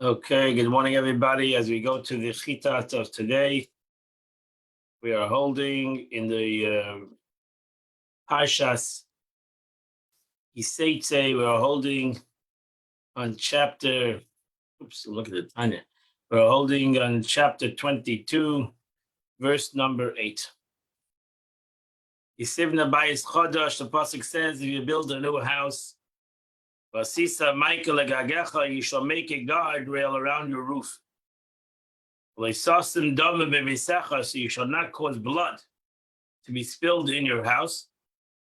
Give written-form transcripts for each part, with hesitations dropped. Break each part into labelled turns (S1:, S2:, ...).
S1: Okay, good morning, everybody. As we go to the Chitat of today, we are holding in the Parshas Yiseitze. We are holding on chapter. Oops, look at the Tanya. We're holding on chapter 22, verse number 8. Yisivna Bayis Chodosh. The pasuk says, if you build a new house, Vasisa Michael Agagecha, you shall make a guardrail around your roof. So you shall not cause blood to be spilled in your house.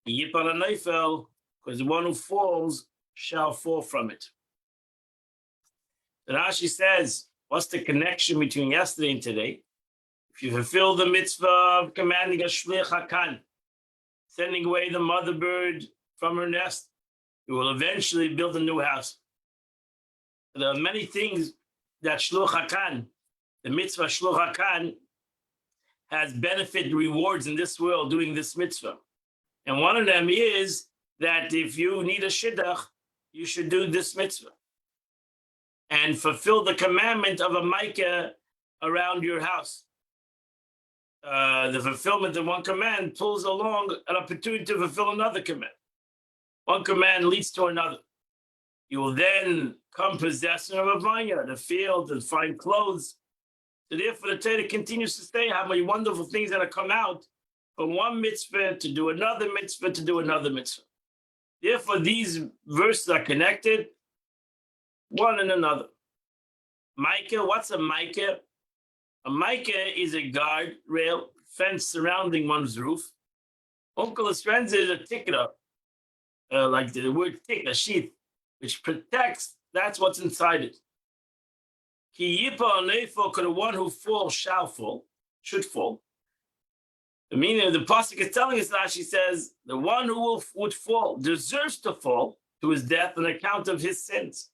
S1: Because the one who falls shall fall from it. And Rashi says, what's the connection between yesterday and today? If you fulfill the mitzvah of commanding a shlich hakan, sending away the mother bird from her nest, you will eventually build a new house. There are many things that shluch hakan, the mitzvah shluch hakan, has benefit rewards in this world doing this mitzvah. And one of them is that if you need a shidduch, you should do this mitzvah and fulfill the commandment of a Micah around your house. The fulfillment of one command pulls along an opportunity to fulfill another command. One command leads to another. You will then come possessor of a vineyard, a field, and fine clothes. So therefore, the Torah continues to say how many wonderful things that come out from one mitzvah to do another mitzvah to do another mitzvah. Therefore, these verses are connected, one and another. Micah, what's a Micah? A Micah is a guard rail fence surrounding one's roof. Uncle Estrenza is a tikra, like the word tik, a sheath, which protects, that's what's inside it. Ki yipa onefo, the one who falls shall fall, should fall. The meaning of the pasuk is telling us that she says the one who would fall deserves to fall to his death on account of his sins.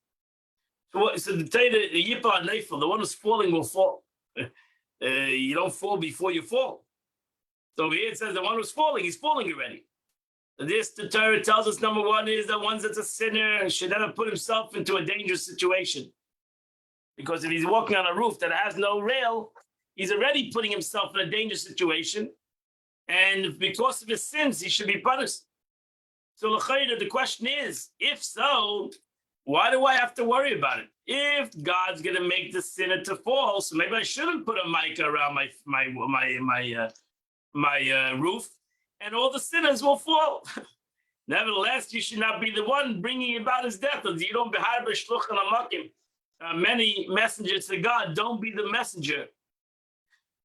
S1: So the Torah, the yipa onefo, the one who's falling will fall. You don't fall before you fall. So here it says the one who's falling, he's falling already. This, the Torah tells us, number one is that one that's a sinner should never put himself into a dangerous situation. Because if he's walking on a roof that has no rail, he's already putting himself in a dangerous situation. And because of his sins, he should be punished. So the question is, if so, why do I have to worry about it? If God's going to make the sinner to fall, so maybe I shouldn't put a Micah around my roof, and all the sinners will fall. Nevertheless, you should not be the one bringing about his death. Many messengers to God, don't be the messenger.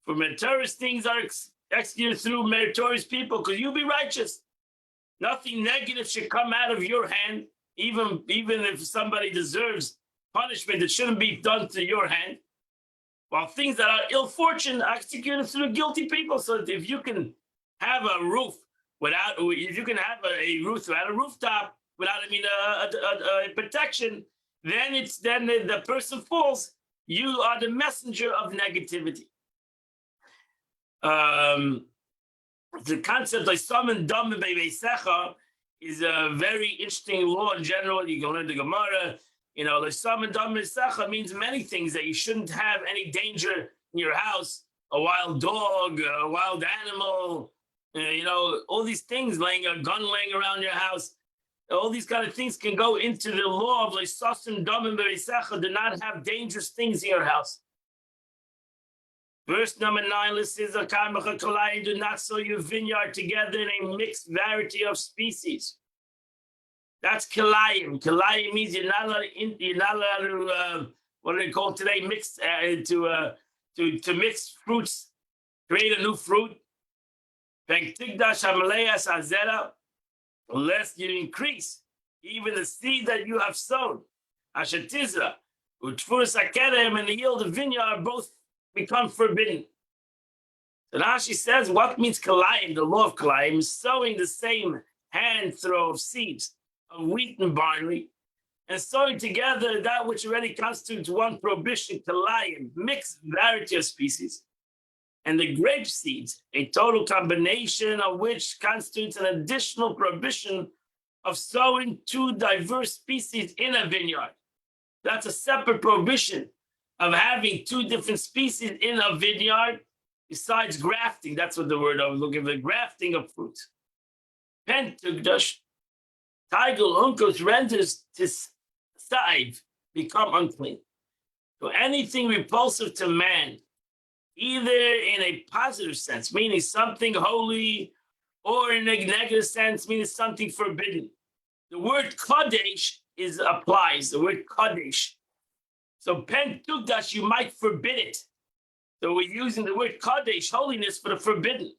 S1: For meritorious things are executed through meritorious people, because you'll be righteous. Nothing negative should come out of your hand, even if somebody deserves punishment that shouldn't be done to your hand. While things that are ill fortune are executed through guilty people. So if you can have a roof without a rooftop without a protection, then the person falls. You are the messenger of negativity. The concept of summon dam be'veisecha is a very interesting law in general. You can learn the Gemara. The summon dam be'veisecha means many things, that you shouldn't have any danger in your house. A wild dog, a wild animal, all these things, a gun laying around your house. All these kind of things can go into the law of Leisasim Damim Bereisecha, do not have dangerous things in your house. Verse number 9, do not sow your vineyard together in a mixed variety of species. That's kilayim. Kilayim means you're not allowed to what do they call today? Mix to mix fruits, create a new fruit. Unless you increase even the seed that you have sown. Ashetizra, Utfurus Akedem, and the yield of vineyard both become forbidden. So now she says, what means Kalayim? The law of Kalayim is sowing the same hand throw of seeds of wheat and barley, and sowing together that which already constitutes one prohibition, Kalayim, mixed variety of species. And the grape seeds, a total combination of which constitutes an additional prohibition of sowing two diverse species in a vineyard. That's a separate prohibition of having two different species in a vineyard besides grafting. That's what the word I was looking for, grafting of fruits. Pentugdash, Tigel Uncos renders to save, become unclean. So anything repulsive to man, either in a positive sense, meaning something holy, or in a negative sense, meaning something forbidden. The word Kodesh applies, the word Kodesh. So Pentugdash, you might forbid it. So we're using the word Kodesh, holiness, for the forbidden.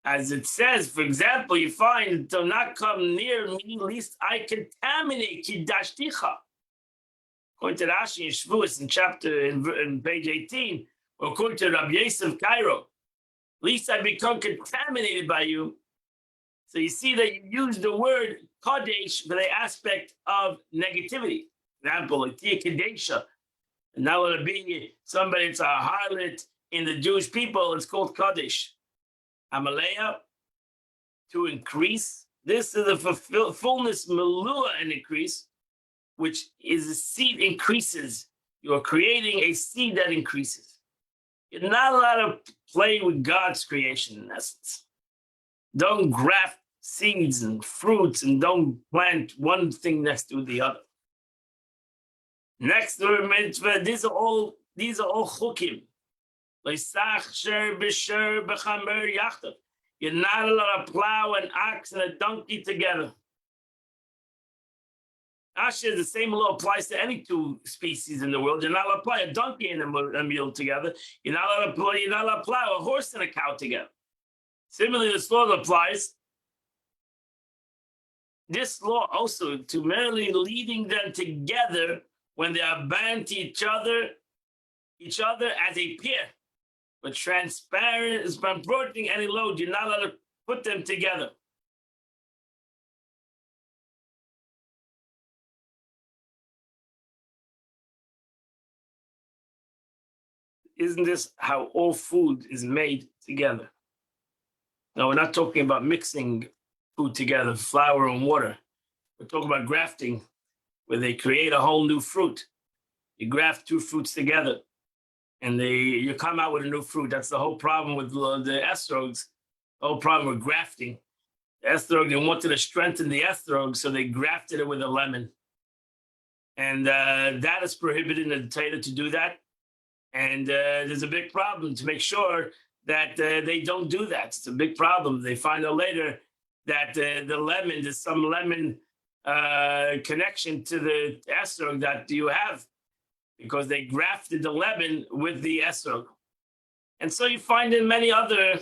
S1: As it says, for example, you find, do not come near me, lest I contaminate Kiddashticha. According to Rashi and Shavuos in page 18, or according to Rabbi Yosef Cairo, least I become contaminated by you. So you see that you use the word Kodesh for the aspect of negativity. For example, like Tia Kadesha. And now it'll be somebody, it's a harlot in the Jewish people, it's called Kodesh. Amalea, to increase. This is the fullness, Melua, and increase, which is a seed increases. You are creating a seed that increases. You're not allowed to play with God's creation, in essence. Don't graft seeds and fruits, and don't plant one thing next to the other. Next to the mitzvah, these are all chukim. You're not allowed to plow an ox and a donkey together. Actually, the same law applies to any two species in the world. You're not allowed to plow a donkey and a mule together. You're not allowed to plow a horse and a cow together. Similarly, this law applies. This law also to merely leading them together when they are bound to each other as a pair. But transparent is by broadening any load. You're not allowed to put them together. Isn't this how all food is made together? Now, we're not talking about mixing food together, flour and water. We're talking about grafting, where they create a whole new fruit. You graft two fruits together, and you come out with a new fruit. That's the whole problem with the estrogens, the whole problem with grafting. The estrog, they wanted to strengthen the estrog, so they grafted it with a lemon. And that is prohibited in the Torah to do that. And there's a big problem to make sure that they don't do that. It's a big problem. They find out later that the lemon, there's some lemon connection to the estrog that you have, because they grafted the lemon with the estrog. And so you find in many other,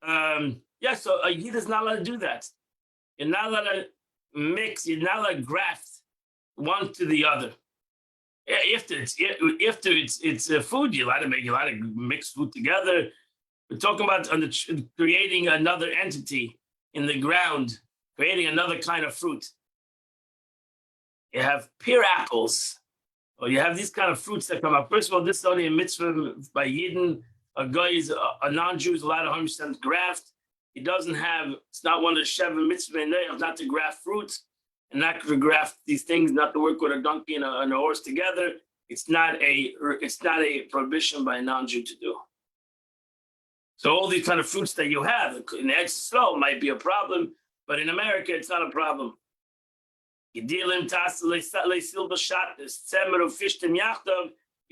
S1: so a yid is not allowed to do that. You're not allowed to mix, you're not allowed to graft one to the other. If it's food, you're allowed to mix food together. We're talking about creating another entity in the ground, creating another kind of fruit. You have pear apples, or you have these kind of fruits that come up. First of all, this is only a mitzvah by Yidden. A guy is a non-Jew is allowed 100% graft. He doesn't have, it's not one of the Sheva mitzvah in there, not to graft fruits and not to graft these things, not to work with a donkey and a horse together. It's not a prohibition by a non-Jew to do. So all these kind of fruits that you have in Eretz Yisrael might be a problem, but in America, it's not a problem. You're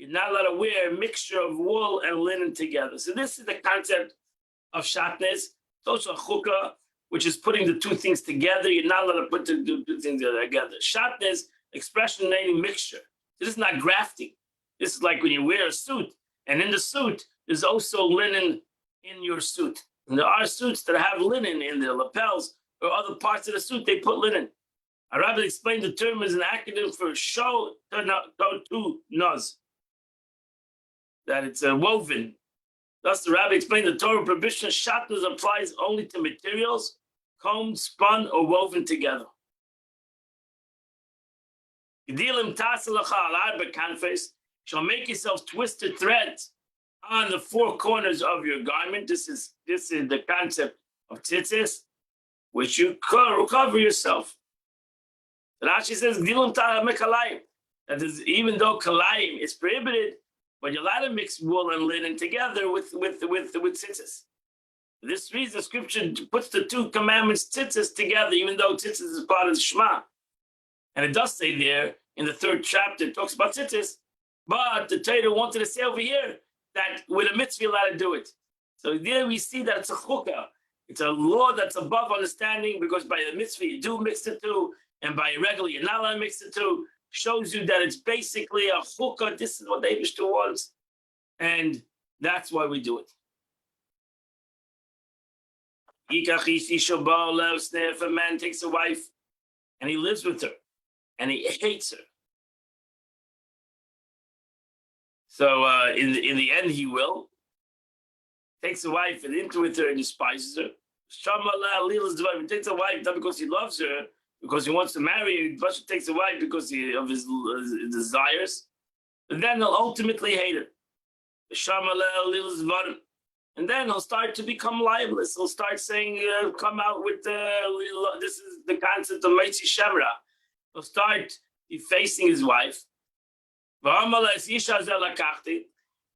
S1: not allowed to wear a mixture of wool and linen together. So this is the concept of shatnez. It's also a chukah, which is putting the two things together. You're not allowed to put the two things together. Shatnez, expression meaning mixture. So this is not grafting. This is like when you wear a suit, and in the suit, there's also linen in your suit. And there are suits that have linen in the lapels or other parts of the suit, they put linen. I rather explain the term as an acronym for show to nuz, that it's a woven. Thus, the rabbi explained the Torah prohibition shatnez applies only to materials combed, spun, or woven together. Shall make yourself twisted threads on the four corners of your garment. This is the concept of tzitzis, which you cover yourself. Rashi says, that is, even though kalayim is prohibited, but you're allowed to mix wool and linen together with tzitzis. For this reason, Scripture puts the two commandments tzitzis together, even though tzitzis is part of the Shema. And it does say there in the 3rd chapter, it talks about tzitzis, but the Torah wanted to say over here that with a mitzvah, you're allowed to do it. So there we see that it's a chukah. It's a law that's above understanding, because by the mitzvah you do mix the two, and by regular you're not allowed to mix the two. Shows you that it's basically a chukah. This is what the Eibishter wants, and that's why we do it. If a man takes a wife and he lives with her and he hates her, so in the end he will takes a wife and into with her and despises her. He takes a wife not because he loves her, because he wants to marry her, but he takes a wife because of his desires. But then he'll ultimately hate her. And then he'll start to become libelous. He'll start saying, come out with this is the concept of Meitzi Shemra. He'll start defacing his wife. And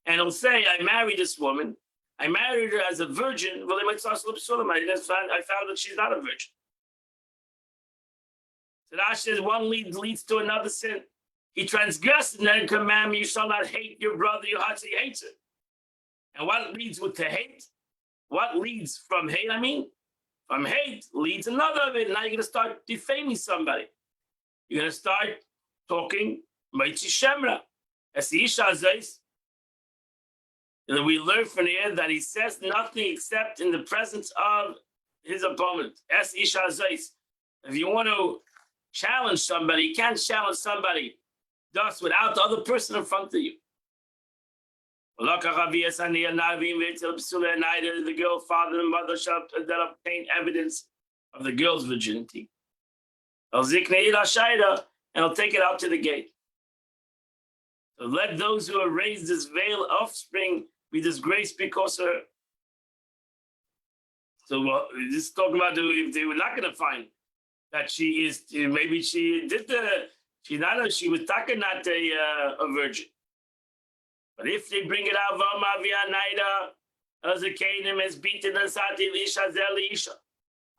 S1: he'll say, I married this woman. I married her as a virgin. I found that she's not a virgin. So Rashi says one leads to another sin. He transgressed the commandment, you shall not hate your brother, your heart, so he hates it. And what leads to hate? What leads from hate, from hate leads another of it. Now you're going to start defaming somebody. You're going to start talking Meitzi Shemra. As the Isha says, and we learn from here that he says nothing except in the presence of his opponent. As Isha says, if you want to challenge somebody, you can't challenge somebody thus without the other person in front of you. The girl, father, and mother shall obtain evidence of the girl's virginity. And he'll take it out to the gate. So let those who have raised this veiled offspring be disgraced because of her. So this is talking about if they were not going to find that she is, maybe she did she was talking not a virgin. But if they bring it out,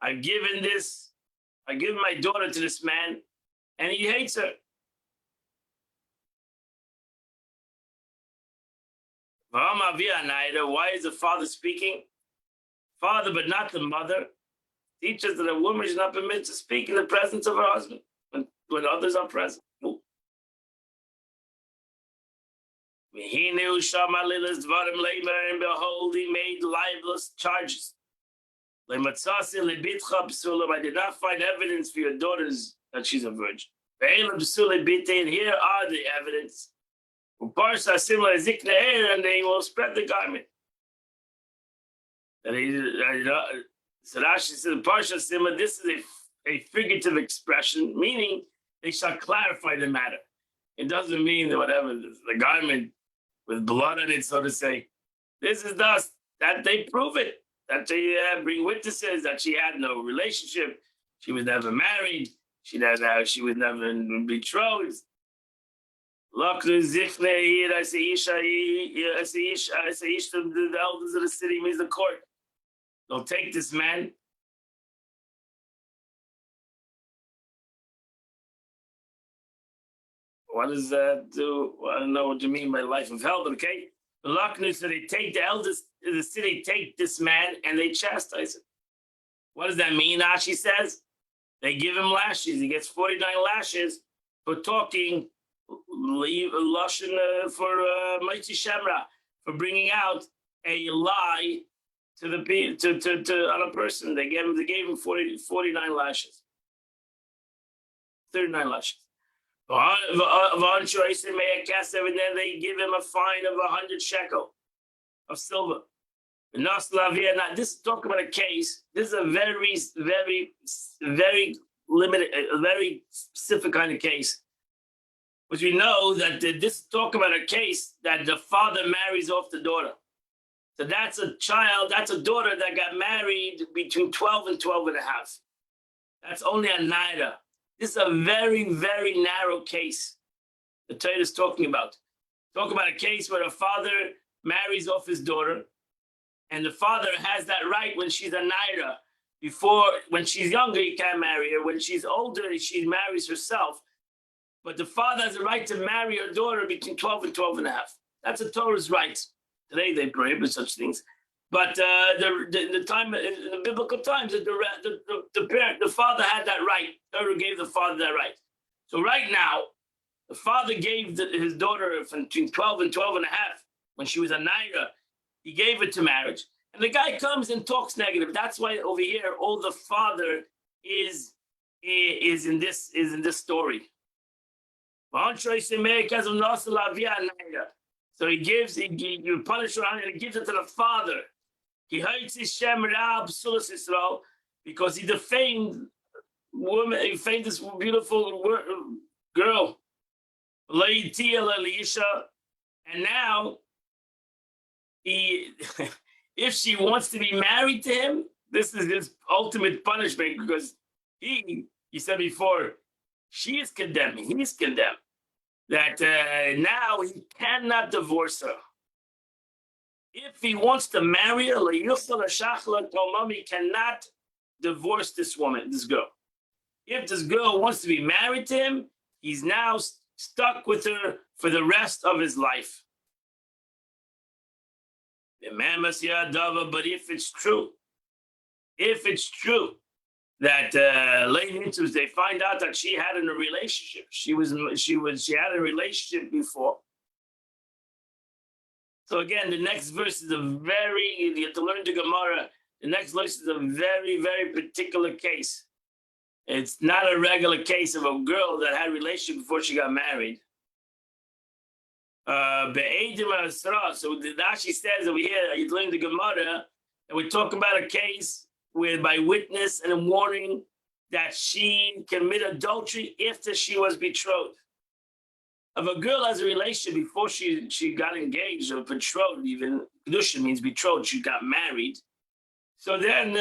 S1: I've given my daughter to this man, and he hates her. Why is the father speaking? Father, but not the mother. Teaches that a woman is not permitted to speak in the presence of her husband when others are present. And behold, he made libelous charges. I did not find evidence for your daughters that she's a virgin. And here are the evidence. And they will spread the garment. So Rashi says, Parsha Sima, this is a figurative expression, meaning they shall clarify the matter. It doesn't mean that whatever, the garment with blood on it, so to say. This is thus that they prove it, that they bring witnesses that she had no relationship, she was never married, she was never betrothed. The elders of the city means the court. They'll take this man. What does that do? I don't know what you mean by life of hell, but okay. The Laknu, so they take the elders of the city, take this man, and they chastise him. What does that mean? Ashi says they give him lashes. He gets 49 lashes for talking lashon for Meitzi Shemra, for bringing out a lie to on a person. They gave him 49 lashes, 39 lashes. And then they give him a fine of 100 shekel of silver. Now, this is talking about a case. This is a very, very, very limited, a very specific kind of case. Which we know that this is talking about a case that the father marries off the daughter. So that's a daughter that got married between 12 and 12 and a half. That's only a naira. This is a very, very narrow case the Torah is talking about. Talk about a case where a father marries off his daughter, and the father has that right when she's a naira. Before, when she's younger, he can't marry her. When she's older, she marries herself. But the father has a right to marry her daughter between 12 and 12 and a half. That's a Torah's right. Today they prohibit such things. But the time in the biblical times, the father had that right. Torah gave the father that right. So right now, the father gave his daughter from between 12 and 12 and a half when she was a naira. He gave it to marriage. And the guy comes and talks negative. That's why over here, all the father is in this story. So he gives, you punish her and he gives it to the father. Because he defamed woman, he defamed this beautiful girl. And now if she wants to be married to him, this is his ultimate punishment, because he said before, she is condemned, he's condemned, that now he cannot divorce her. If he wants to marry her, he cannot divorce this woman, this girl. If this girl wants to be married to him, he's now stuck with her for the rest of his life. But if it's true that they find out that she had in a relationship, she had a relationship before. So again, the next verse is you have to learn the Gemara. The next verse is a very, very particular case. It's not a regular case of a girl that had a relationship before she got married. So Rashi says over here, you learn the Gemara, and we talk about a case where by witness and a warning that she committed adultery after she was betrothed. If a girl has a relationship before she got engaged or betrothed, even Kedusha means betrothed, she got married. So then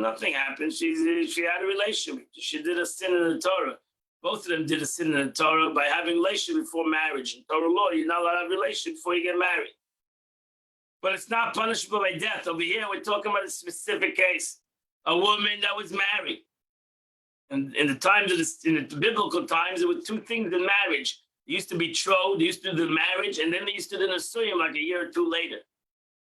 S1: nothing happened. She had a relationship. She did a sin in the Torah. Both of them did a sin in the Torah by having a relationship before marriage. In Torah law, you're not allowed to have a relationship before you get married. But it's not punishable by death. Over here, we're talking about a specific case. A woman that was married. And in the times in the biblical times, there were two things in marriage. They used to be betrothed, they used to do the marriage, and then they used to do the Nisuim like a year or two later.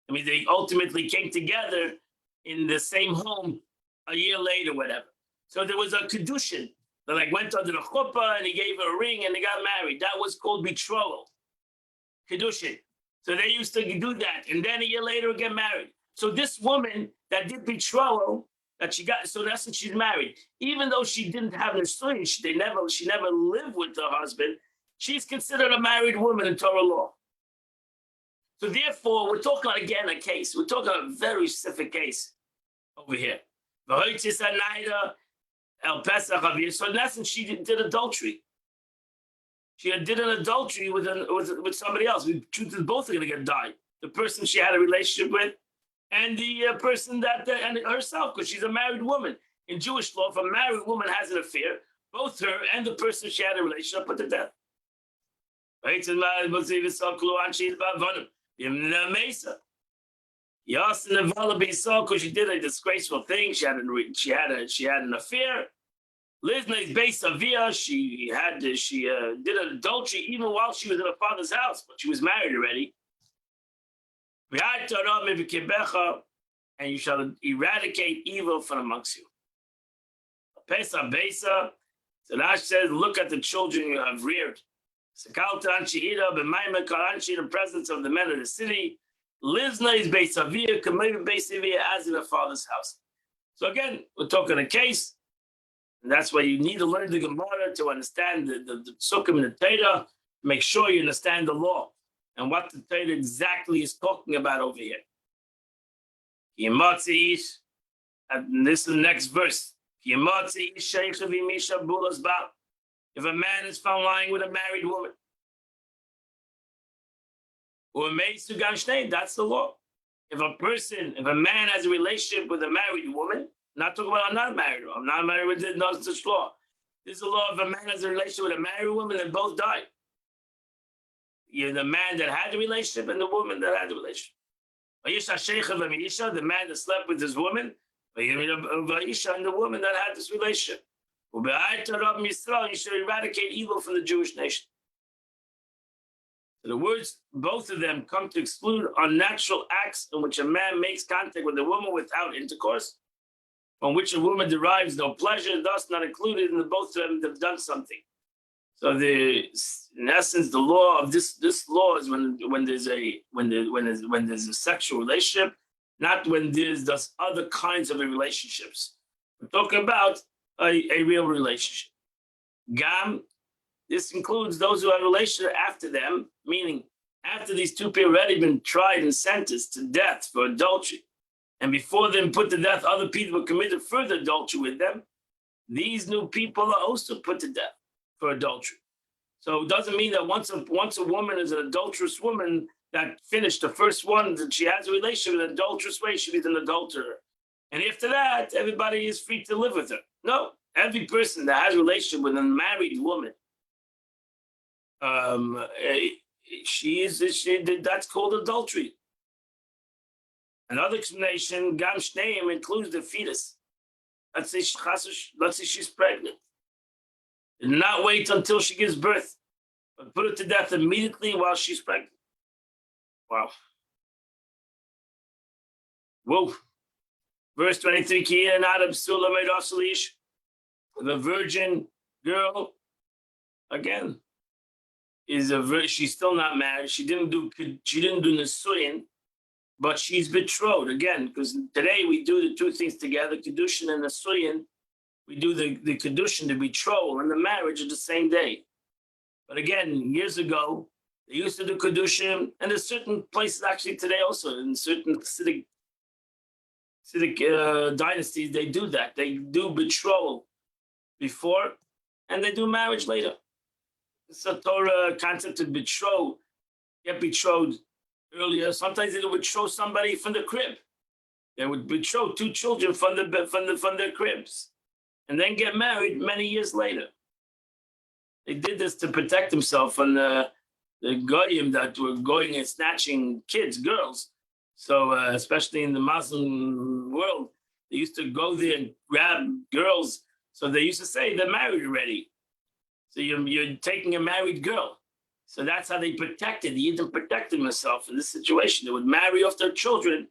S1: I mean, they ultimately came together in the same home a year later, whatever. So there was a Kedushin. They went under the chuppah and he gave her a ring and they got married. That was called betrothal. Kedushin. So they used to do that. And then a year later get married. So this woman that did betrothal, so that's when she's married. Even though she didn't have an son, she never lived with her husband, she's considered a married woman in Torah law. So therefore, we're talking again a case. We're talking a very specific case over here. So in essence, she did adultery. She did an adultery with somebody else. The truth is, both are going to die. The person she had a relationship with, and the person and herself, because she's a married woman. In Jewish law, if a married woman has an affair, both her and the person she had a relationship put to death. Right? Because she did a disgraceful thing. She had an affair. Lizna based Avia. She did an adultery even while she was in her father's house, but she was married already. And you shall eradicate evil from amongst you. Pesa Besa. So Rashi says, look at the children you have reared. In the presence of the men of the city. Lizna is based Avia, Kameva based Avia as in her father's house. So again, we're talking a case. And that's why you need to learn the Gemara to understand the Sukkim and the Torah. Make sure you understand the law and what the Torah exactly is talking about over here. And this is the next verse. If a man is found lying with a married woman, that's the law. If a man has a relationship with a married woman, not talking about I'm not married with no such law. There's a law of a man has a relationship with a married woman and both die. You're the man that had the relationship and the woman that had the relationship. The man that slept with his woman, and the woman that had this relationship. You should eradicate evil from the Jewish nation. So the words, both of them, come to exclude unnatural acts in which a man makes contact with a woman without intercourse, from which a woman derives no pleasure, thus not included in the both of them have done something. So in essence, the law of this law is when there's a sexual relationship, not when there's those other kinds of relationships. We're talking about a real relationship. Gam, this includes those who have a relationship after them, meaning after these two people already been tried and sentenced to death for adultery, and before them put to death, other people committed further adultery with them. These new people are also put to death for adultery. So it doesn't mean that once a woman is an adulterous woman that finished the first one, that she has a relationship in an adulterous way, she is an adulterer. And after that, everybody is free to live with her. No, every person that has a relationship with a married woman, that's called adultery. Another explanation, Gam Shneim, includes the fetus. Let's say she's pregnant. And not wait until she gives birth, but put her to death immediately while she's pregnant. Wow. Whoa. Verse 23, the virgin girl, again, she's still not married. She didn't do Nisuyin, but she's betrothed. Again, because today we do the two things together, Kedushin and Nisuyin. We do the Kedushin, the betrothal, and the marriage at the same day. But again, years ago, they used to do Kedushin, and there's certain places actually today also, in certain Hasidic dynasties, they do that. They do betrothal before, and they do marriage later. It's a Torah concept to betroth, get betrothed earlier. Sometimes they would betroth somebody from the crib. They would betroth two children from their cribs, and then get married many years later. They did this to protect themselves from the goyim that were going and snatching kids, girls. So especially in the Muslim world, they used to go there and grab girls. So they used to say they're married already. So you're taking a married girl. So that's how they protected. The Yidden protected themselves in this situation. They would marry off their children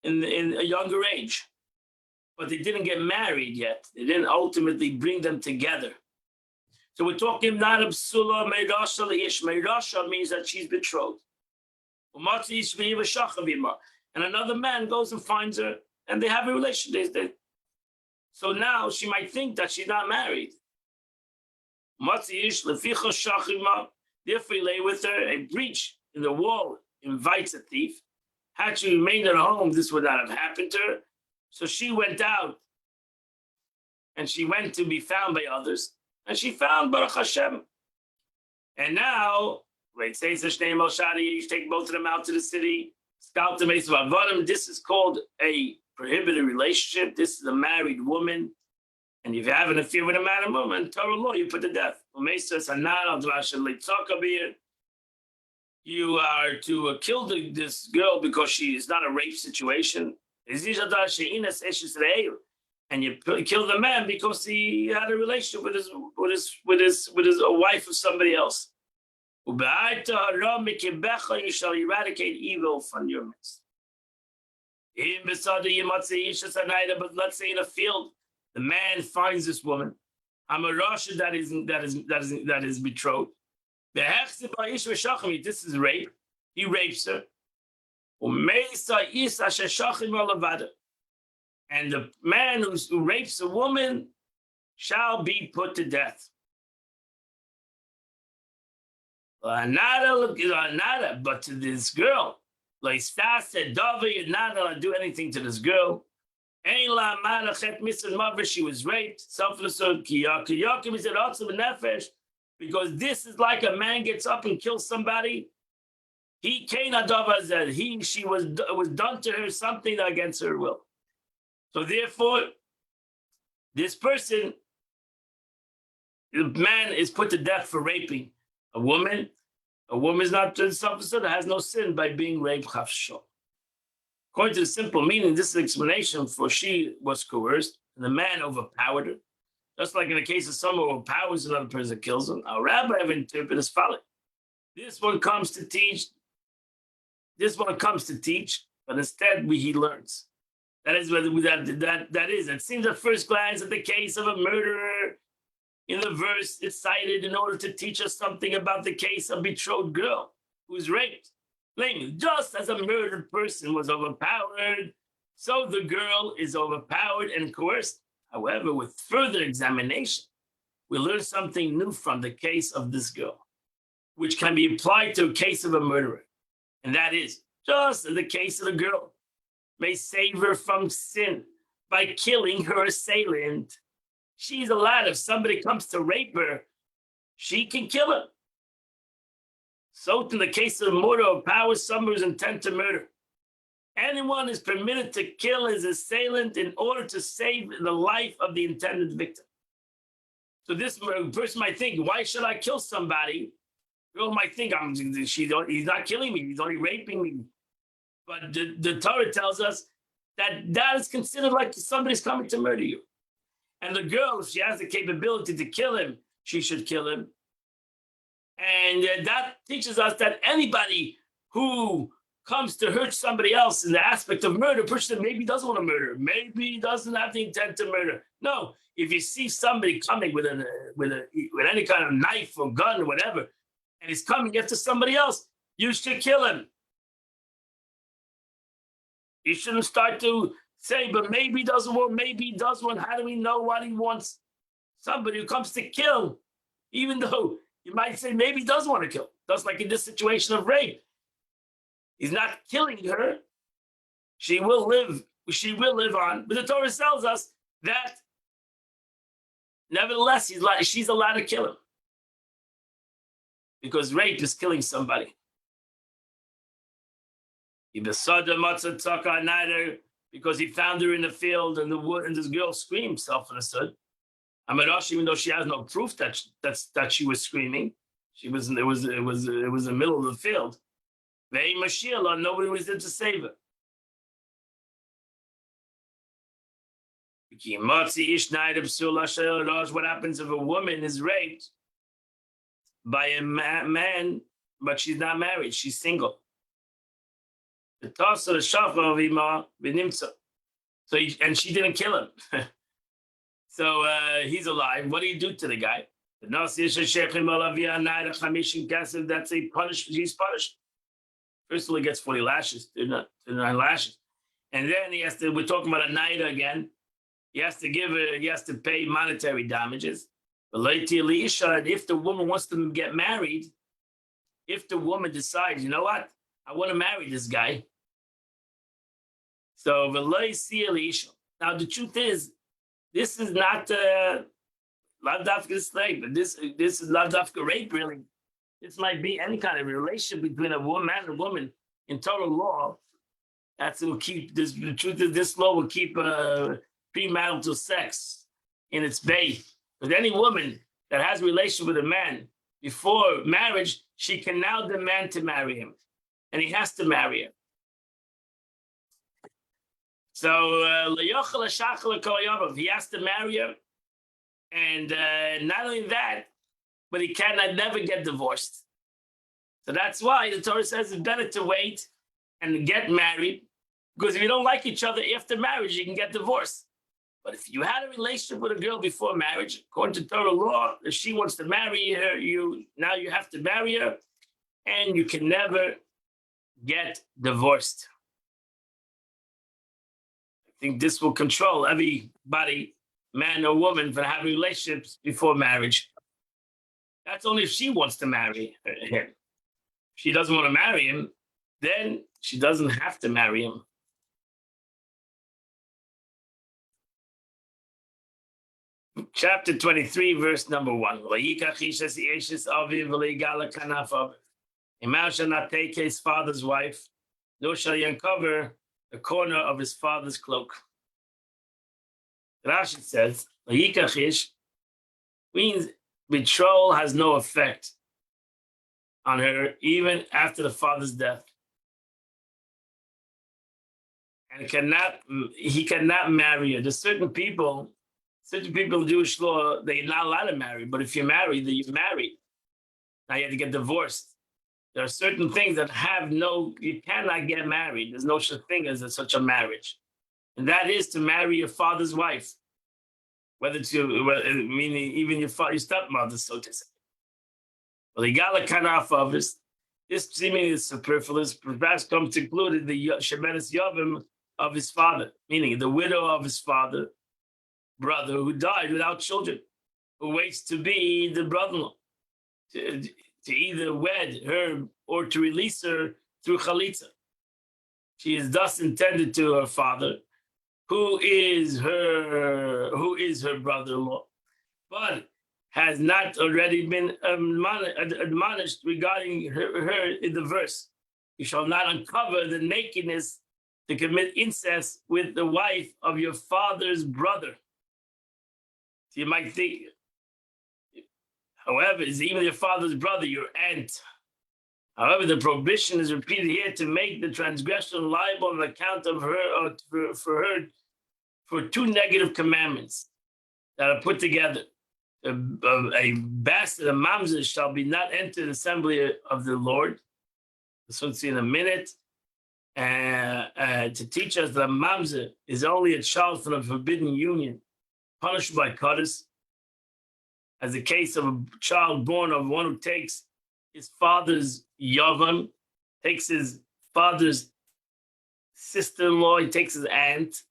S1: in a younger age. But they didn't get married yet. They didn't ultimately bring them together. So we're talking not of Sula Meirasha Leish. Meirasha means that she's betrothed. And another man goes and finds her, and they have a relationship. So now she might think that she's not married. Therefore, he lay with her. A breach in the wall invites a thief. Had she remained at home, this would not have happened to her. So she went out, and she went to be found by others, and she found Baruch Hashem. And now, you take both of them out to the city. This is called a prohibited relationship. This is a married woman. And if you have an affair with a man and woman, Torah law, you put to death. You are to kill this girl because she is not a rape situation. And you kill the man because he had a relationship with his wife of somebody else. You shall eradicate evil from your midst. But let's say in a field, the man finds this woman. I'm a Rasha that is betrothed. This is rape. He rapes her. And the man who rapes a woman shall be put to death. But to this girl, like Stas said, you're not allowed to do anything to this girl. She was raped, because this is like a man gets up and kills somebody. She was done to her something against her will. So therefore, this person The man is put to death for raping a woman. A woman is not self-asserted, has no sin by being raped. According to the simple meaning, this is an explanation for she was coerced and the man overpowered her. Just like in the case of someone who overpowers another person that kills them, our rabbi have interpreted as follows. This one comes to teach, but instead he learns. That is what that is. It seems at first glance that the case of a murderer in the verse is cited in order to teach us something about the case of a betrothed girl who was raped. Namely, just as a murdered person was overpowered, so the girl is overpowered and coerced. However, with further examination, we learn something new from the case of this girl, which can be applied to a case of a murderer. And that is, just as the case of the girl may save her from sin by killing her assailant, she's allowed, if somebody comes to rape her, she can kill him. So in the case of murder of power, someone who's intent to murder. Anyone is permitted to kill his assailant in order to save the life of the intended victim. So this person might think, why should I kill somebody? Girl might think, he's not killing me, he's only raping me. But the Torah tells us that that is considered like somebody's coming to murder you. And the girl, if she has the capability to kill him, she should kill him. And that teaches us that anybody who comes to hurt somebody else in the aspect of murder, person maybe doesn't want to murder, maybe doesn't have the intent to murder. No, if you see somebody coming with any kind of knife or gun or whatever, and he's coming after somebody else, you should kill him. You shouldn't start to say, but maybe he doesn't want, maybe he does want. How do we know what he wants? Somebody who comes to kill, even though you might say maybe he does want to kill. Just like in this situation of rape. He's not killing her. She will live on. But the Torah tells us that nevertheless, she's allowed to kill him. Because rape is killing somebody. Because he found her in the field and the wood, and this girl screamed self-understood. Amarash, even though she has no proof that she was screaming, it was the middle of the field. Nobody was there to save her. What happens if a woman is raped by a man, but she's not married, she's single? So and she didn't kill him. So he's alive. What do you do to the guy? That's a punishment. He's punished. First of all, he gets 40 lashes, 39 lashes. And then he has to, we're talking about a naida again. He has to pay monetary damages. But if the woman wants to get married, if the woman decides, you know what, I want to marry this guy. So now the truth is, this is not lavdafka slave, but this is lavdafka rape, really. This might be any kind of relationship between a woman and a woman in total law. That's will keep this. The truth is, this law will keep premarital sex in its bay. But any woman that has a relationship with a man before marriage, she can now demand to marry him, and he has to marry her. So he has to marry her, and not only that, but he cannot never get divorced. So that's why the Torah says it's better to wait and get married, because if you don't like each other after marriage, you can get divorced. But if you had a relationship with a girl before marriage, according to Torah law, if she wants to marry her, you have to marry her, and you can never get divorced. I think this will control everybody, man or woman, from having relationships before marriage. That's only if she wants to marry him. If she doesn't want to marry him, then she doesn't have to marry him. Chapter 23, verse number 1. A man shall not take his father's wife, nor shall he uncover the corner of his father's cloak. Rashi says, means betrothal has no effect on her even after the father's death. And he cannot marry her. There's certain people in Jewish law, they're not allowed to marry. But if you marry, then you marry. Now you have to get divorced. There are certain things that you cannot get married. There's no such thing as such a marriage. And that is to marry your father's wife. Whether it's meaning even your stepmother, so to say. Well, the Gala Kanaf of this seemingly is superfluous, perhaps comes to include the Shemenes Yavim of his father, meaning the widow of his brother who died without children, who waits to be the brother-in-law, to either wed her or to release her through chalitza. She is thus intended to her father, who is her brother-in-law, but has not already been admonished regarding her in the verse. You shall not uncover the nakedness to commit incest with the wife of your father's brother. So you might think, however, is even your father's brother, your aunt. However, the prohibition is repeated here to make the transgression liable on account of her for two negative commandments that are put together. A bastard, a mamzer, shall be not enter the assembly of the Lord. This we'll see in a minute. To teach us that a mamzer is only a child from a forbidden union, punished by Kaddish, as the case of a child born of one who takes his father's yavam, takes his father's sister-in-law, he takes his aunt,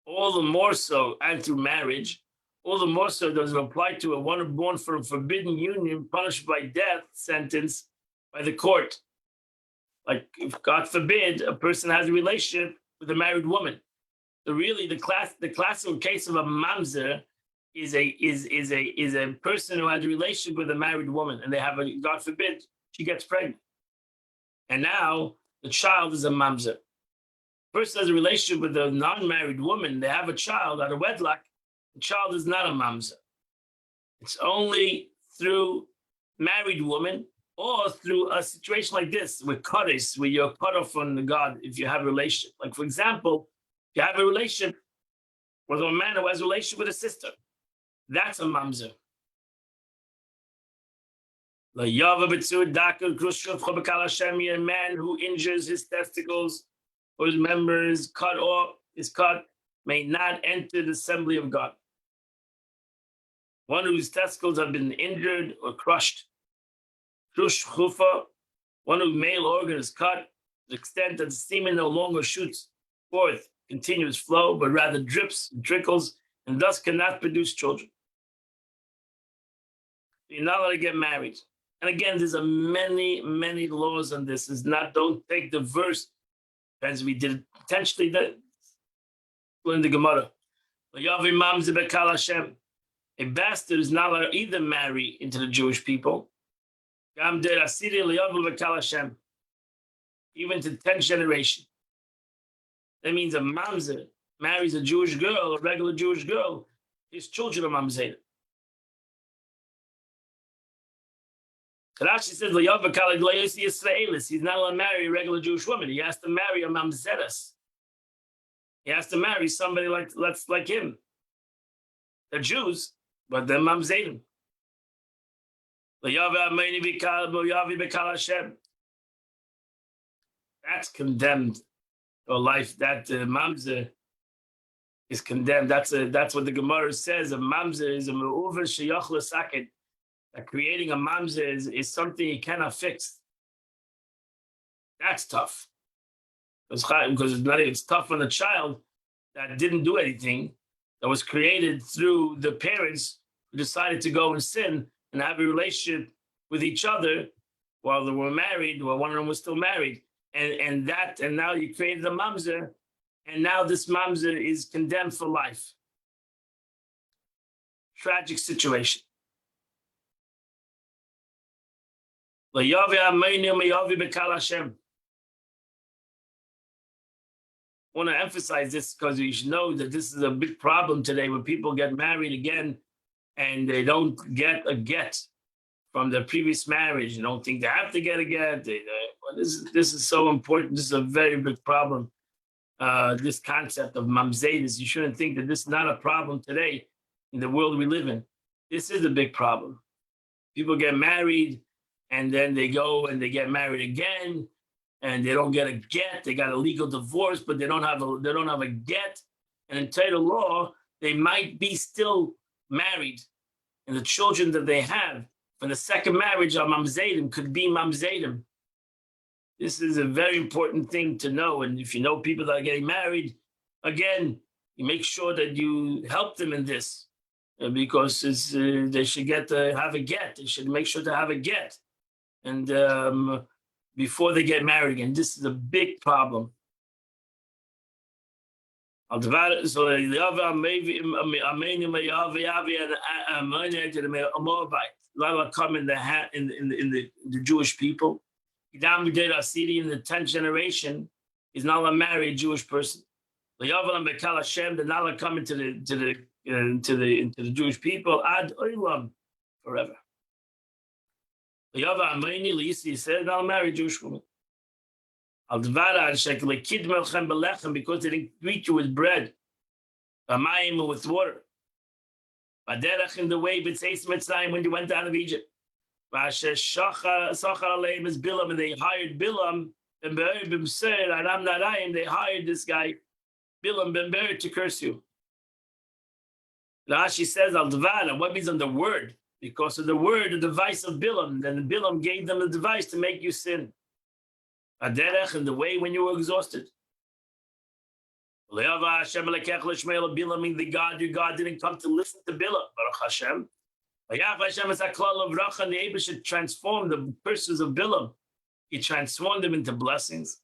S1: all the more so, and through marriage, all the more so does it apply to a one born from a forbidden union, punished by death sentence by the court. Like, if God forbid, a person has a relationship with a married woman. So really, the classical case of a mamzer is a person who has a relationship with a married woman, and they have a, God forbid, she gets pregnant, and now the child is a mamzer. Person has a relationship with a non-married woman, they have a child out of wedlock, the child is not a mamzer. It's only through married woman or through a situation like this with Kaddish, where you're cut off from the God if you have a relationship. Like, for example, if you have a relationship with a man who has a relationship with a sister, that's a mamzer. A man who injures his testicles or his members is cut, may not enter the assembly of God. One whose testicles have been injured or crushed. Krush chufa, one whose male organ is cut to the extent that the semen no longer shoots forth continuous flow, but rather drips and trickles, and thus cannot produce children. You're not allowed to get married. And again, there's many laws on this. It's not, don't take the verse as we did potentially that in the Gemara. A bastard is not allowed to either marry into the Jewish people, even to 10th generation. That means a mamzer marries a Jewish girl, a regular Jewish girl, his children are mamzer. Rashi says, he's not allowed to marry a regular Jewish woman. He has to marry a mamzeres. He has to marry somebody like him. They're Jews, but they're mamzerim. That's condemned for life. That mamzer is condemned. That's what the Gemara says. A mamzer is a me'uver sheyach l'saket. Creating a mamzer is something you cannot fix. That's tough. Because it's tough on the child that didn't do anything, that was created through the parents who decided to go and sin and have a relationship with each other while they were married, while one of them was still married. And now you created a mamzer, and now this mamzer is condemned for life. Tragic situation. I want to emphasize this because you should know that this is a big problem today when people get married again and they don't get a get from their previous marriage. They don't think they have to get a get. This is so important. This is a very big problem. This concept of mamzeris, you shouldn't think that this is not a problem today in the world we live in. This is a big problem. People get married and then they go and they get married again and they don't get a get. They got a legal divorce, but they don't have a get. And in Torah law, they might be still married, and the children that they have from the second marriage are mamzerim, could be mamzerim. This is a very important thing to know. And if you know people that are getting married, again, you make sure that you help them in this, because they should have a get. They should make sure to have a get, and before they get married again. This is a big problem. So Lala come in the Jewish people. In the 10th generation, he's not a married Jewish person. They're not come into the Jewish people ad olam forever. He said, not a married Jewish woman. Because they didn't greet you with bread, with water. In the way, when you went out of Egypt. And they hired Bilam, they hired this guy, Bilam ben Beir, to curse you. Rashi says, what means on the word? Because of the word, the device of Bilam. Then Bilam gave them a device to make you sin. Aderech, in the way when you were exhausted. Bilam means the God, your God didn't come to listen to Bilam. Baruch Hashem. Hashem is a klal of bracha, and the Eibush should transform the curses of Bilam. He transformed them into blessings.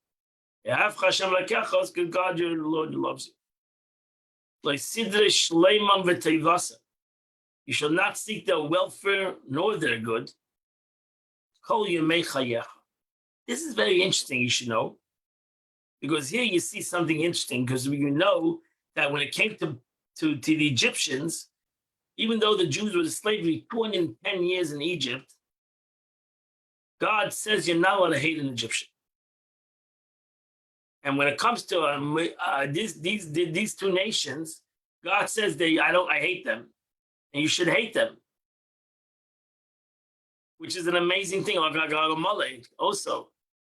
S1: Because God, your Lord, loves you. You shall not seek their welfare nor their good. This is very interesting, you should know. Because here you see something interesting, because we know that when it came to the Egyptians, even though the Jews were in slavery 210 years in Egypt, God says you're not allowed to hate an Egyptian. And when it comes to these two nations, God says I hate them, and you should hate them, which is an amazing thing. Also,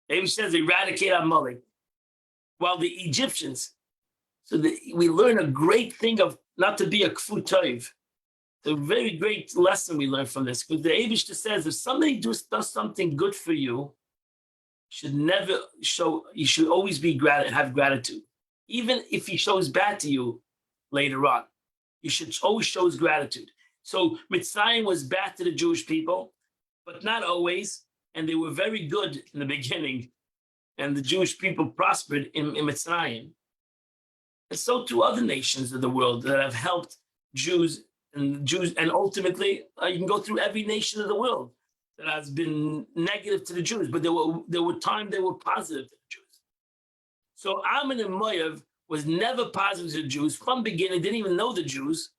S1: David says eradicate Amalek, while the Egyptians. So we learn a great thing of not to be a kfu toiv. The very great lesson we learn from this, because the Eibishter says if somebody does something good for you, you should always have gratitude. Even if he shows bad to you later on, you should always show his gratitude. So Mitzrayim was bad to the Jewish people, but not always, and they were very good in the beginning, and the Jewish people prospered in Mitzrayim. And so too other nations of the world that have helped Jews, and ultimately you can go through every nation of the world that has been negative to the Jews, but there were times they were positive to the Jews. So Ammon and Moav was never positive to the Jews from the beginning. Didn't even know the Jews.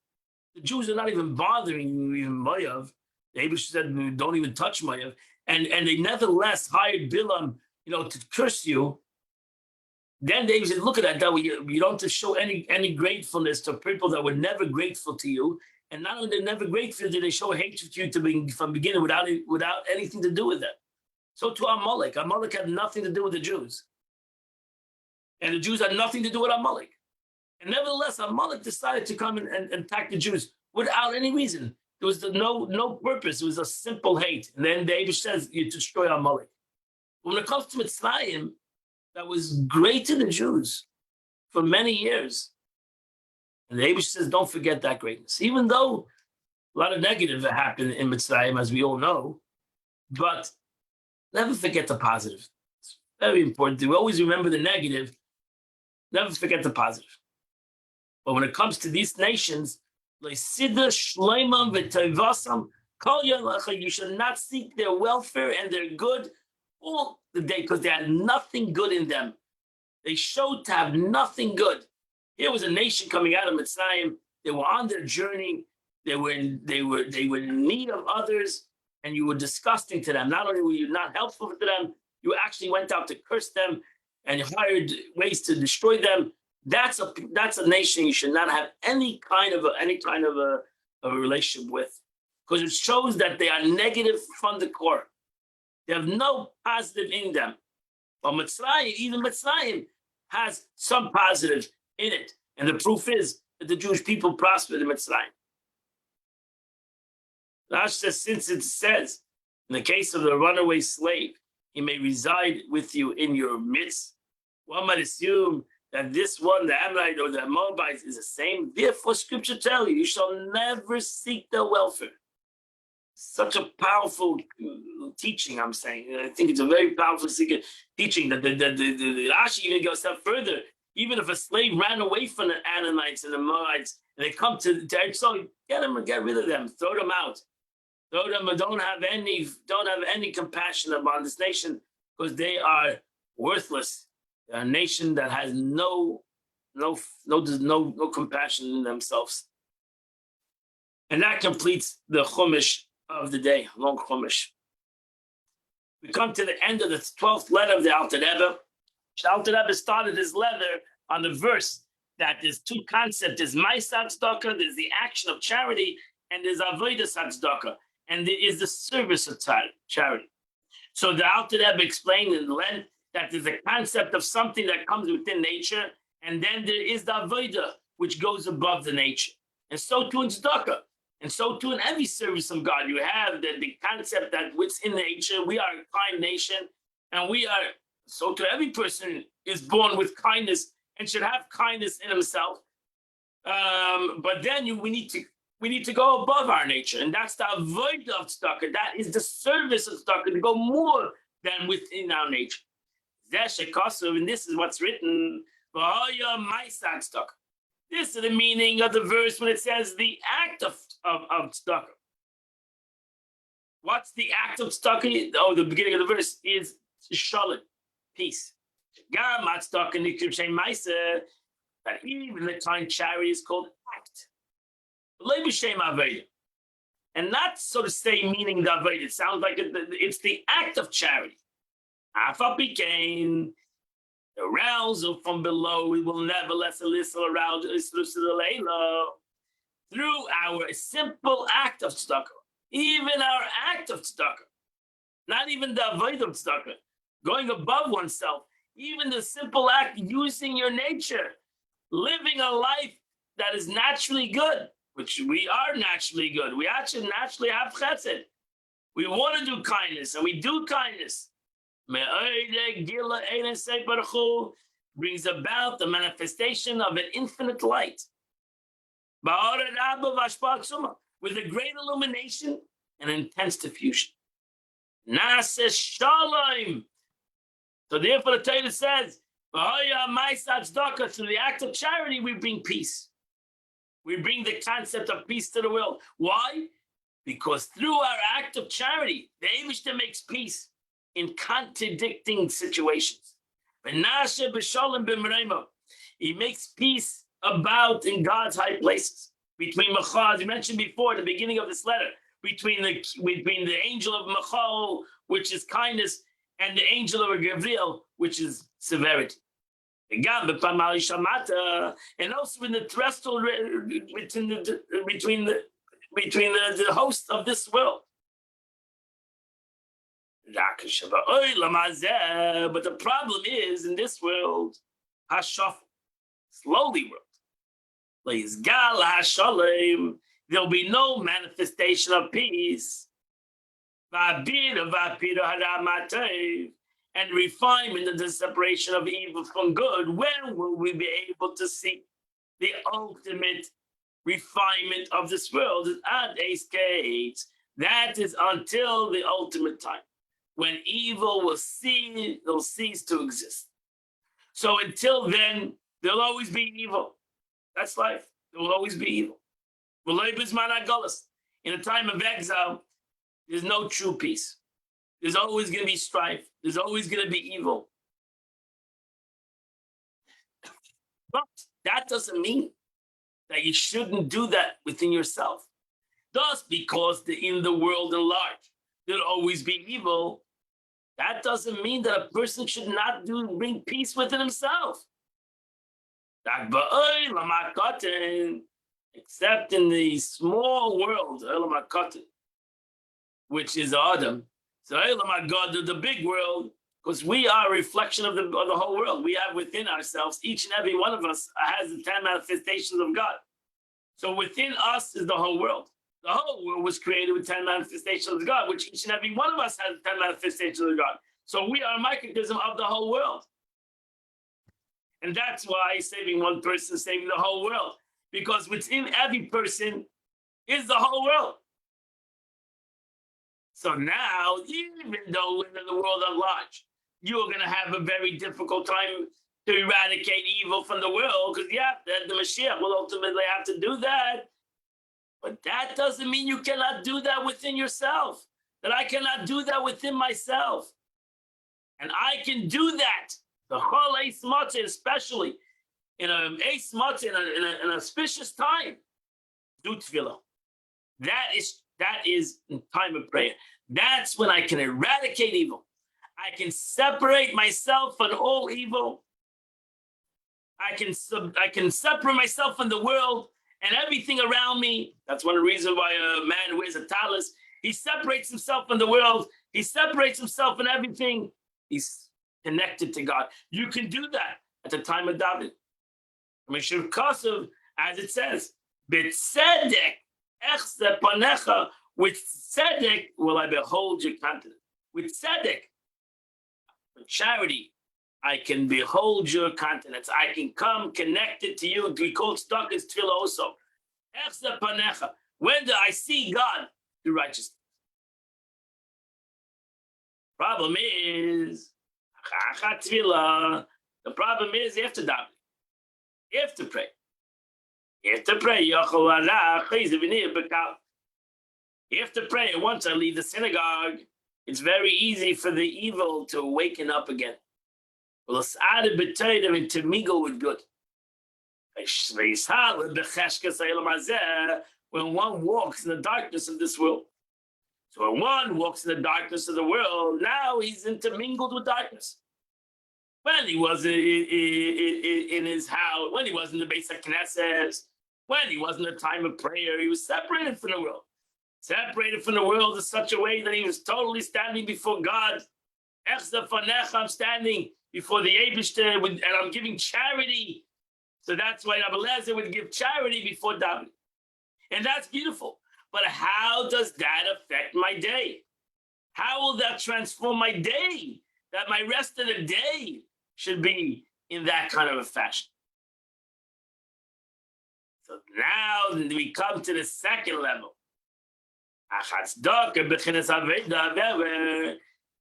S1: The Jews are not even bothering even Moav. The Abish said, "Don't even touch Moav," and they nevertheless hired Bilam, to curse you. Then David said, "Look at that! You don't have to show any gratefulness to people that were never grateful to you." And not only they're never grateful, did they show hatred to you from beginning without anything to do with them. So to Amalek. Amalek had nothing to do with the Jews. And the Jews had nothing to do with Amalek. And nevertheless, Amalek decided to come and attack the Jews without any reason. There was no purpose. It was a simple hate. And then David says, you destroy Amalek. When it comes to Mitzrayim, that was great to the Jews for many years. And the Eibush says, don't forget that greatness. Even though a lot of negative happened in Mitzrayim, as we all know, but never forget the positive. It's very important. We always remember the negative, never forget the positive. But when it comes to these nations, you should not seek their welfare and their good all the day, because they had nothing good in them. They showed to have nothing good. Here was a nation coming out of Mitzrayim. They were on their journey. They were in need of others, and you were disgusting to them. Not only were you not helpful to them, you actually went out to curse them and hired ways to destroy them. That's a nation you should not have any kind of a relationship with, because it shows that they are negative from the core. They have no positive in them. But Mitzrayim, even Mitzrayim, has some positive in it, and the proof is that the Jewish people prospered in Mitzrayim. Rashi says, since it says, in the case of the runaway slave, he may reside with you in your midst, one might assume that this one, the Ammonite or the Moabite, is the same. Therefore, scripture tells you, you shall never seek their welfare. Such a powerful teaching, I'm saying. I think it's a very powerful teaching that the Rashi even goes a step further. Even if a slave ran away from the Ammonites and the Moabites, and they come to Eretz Yisrael, get them or get rid of them, throw them out. Throw them, but don't have any compassion upon this nation, because they are worthless. They're a nation that has no compassion in themselves. And that completes the Chumash of the day, long Chumash. We come to the end of the 12th letter of the Alter Rebbe. The Alter Rebbe started his letter on the verse that there's two concepts. There's Ma'aseh Tzedakah, there's the action of charity, and there's Avodas Tzedakah, and there is the service of charity. So the Alter Rebbe explained in length that there's a concept of something that comes within nature, and then there is the Avodah, which goes above the nature. And so too in Tzedakah. And so too in every service of God, you have the concept that what's in nature, we are a kind nation, and we are, so to every person is born with kindness and should have kindness in himself. But then we need to go above our nature, and that's the avodah of tzedakah. That is the service of tzedakah, to go more than within our nature. And this is what's written. This is the meaning of the verse when it says the act of tzedakah. What's the act of tzedakah? Oh, the beginning of the verse is shalom, peace. That even the kind charity is called act. And not, so to say, meaning the avodah. It sounds like it's the act of charity. The arousal from below, we will nevertheless elicit around through our simple act of tzedakah. Even our act of tzedakah, not even the avodah of tzedakah, going above oneself, even the simple act, using your nature, living a life that is naturally good, which we are naturally good. We actually naturally have chesed. We want to do kindness, and we do kindness. Brings about the manifestation of an infinite light with a great illumination and intense diffusion. So therefore the Torah says, through the act of charity, we bring peace. We bring the concept of peace to the world. Why? Because through our act of charity, the Eibishter makes peace in contradicting situations. He makes peace about in God's high places. Between Machal, as you mentioned before at the beginning of this letter, between the angel of Machal, which is kindness, and the angel of Gabriel, which is severity. And also in the terrestrial, between the host of this world. But the problem is, in this world, slowly world, there'll be no manifestation of peace. And refinement of the separation of evil from good. When will we be able to see the ultimate refinement of this world? That is until the ultimate time, when evil will cease to exist. So until then, there'll always be evil. That's life. There will always be evil. In a time of exile, there's no true peace. There's always going to be strife. There's always going to be evil. But that doesn't mean that you shouldn't do that within yourself. Thus, because in the world at large there'll always be evil, that doesn't mean that a person should not bring peace within himself. Except in the small world, which is Adam. So the big world, because we are a reflection of the whole world. We have within ourselves, each and every one of us has the 10 manifestations of God. So within us is the whole world. The whole world was created with 10 manifestations of God, which each and every one of us has 10 manifestations of God. So we are a microcosm of the whole world. And that's why saving one person, saving the whole world. Because within every person is the whole world. So now, even though in the world at large, you're going to have a very difficult time to eradicate evil from the world, because the Mashiach will ultimately have to do that. But that doesn't mean you cannot do that within yourself, that I cannot do that within myself. And I can do that. The whole Eis Matzah, especially in an Eis Matzah, in an auspicious time, do tefillah. That is in time of prayer. That's when I can eradicate evil. I can separate myself from all evil. I can separate myself from the world and everything around me. That's one of the reasons why a man who wears a talis, he separates himself from the world. He separates himself from everything. He's connected to God. You can do that at the time of David. Mishur Kosev, as it says, B'tzedek echse panecha, with tzedek will I behold your countenance. With tzedek, with charity, I can behold your countenance. I can come connected to you. We call tzedakah tefillah also. Echse panecha. When do I see God? Through righteousness. Problem is, the problem is you have to daven. You have to pray. You have to pray. You have to pray. And once I leave the synagogue, it's very easy for the evil to waken up again. Well, it's added and to mingle with good. When one walks in the darkness of this world. So when one walks in the darkness of the world, now he's intermingled with darkness. When he was in his house, when he was in the Beis HaKnesset, when he was in the time of prayer, he was separated from the world. Separated from the world in such a way that he was totally standing before God. I'm standing before the Eibishter and I'm giving charity. So that's why Rabbi Eliezer would give charity before David. And that's beautiful. But how does that affect my day? How will that transform my day? That my rest of the day should be in that kind of a fashion. So now we come to the second level.